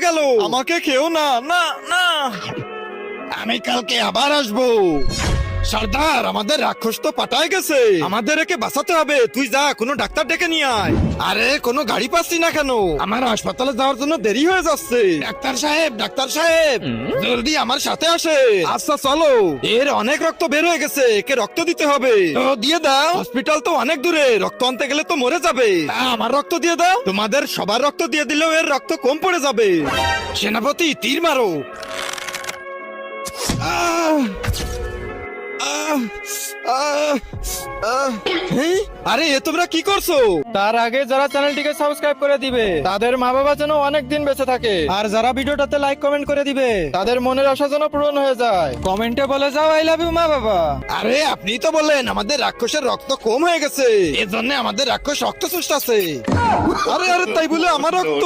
গেল, আমাকে খেও না, না না। আমি কালকে আবার আসবো। সর্দার, আমাদের রাক্ষস তো পাঠায় গেছে, আমাদের একে বাঁচাতে হবে। তুই যা, কোনো ডাক্তার ডেকে নিয়ে আয়। আরে কোনো গাড়ি পাচ্ছি না কেন? আমার হাসপাতালে যাওয়ার জন্য দেরি হয়ে যাচ্ছে। ডাক্তার সাহেব, ডাক্তার সাহেব, জলদি আমার সাথে আসে। আচ্ছা চলো, এর অনেক রক্ত বের হয়ে গেছে, একে রক্ত দিতে হবে। তো দিয়ে দাও, হসপিটাল তো অনেক দূরে, রক্ত আনতে গেলে তো মরে যাবে। আমার রক্ত দিয়ে দাও। তোমাদের সবার রক্ত দিয়ে দিলেও এর রক্ত কম পড়ে যাবে। সেনাপতি, তীর মারো। আহ আরে এ তোমরা কি করছো? তার আগে যারা চ্যানেলটিকে সাবস্ক্রাইব করে দিবে তাদের মা বাবা যেন অনেক দিন বেঁচে থাকে, আর যারা ভিডিওটাতে লাইক কমেন্ট করে দিবে তাদের মনের আশা যেন পূরণ হয়ে যায়। কমেন্টে বলে যাও আই লাভ ইউ মা বাবা। আরে আপনি তো বললেন আমাদের রাক্ষসের রক্ত কম হয়ে গেছে, এজন্য আমাদের রাক্ষস রক্ত চুষতাছে। আরে আরে তাই বলে আমার রক্ত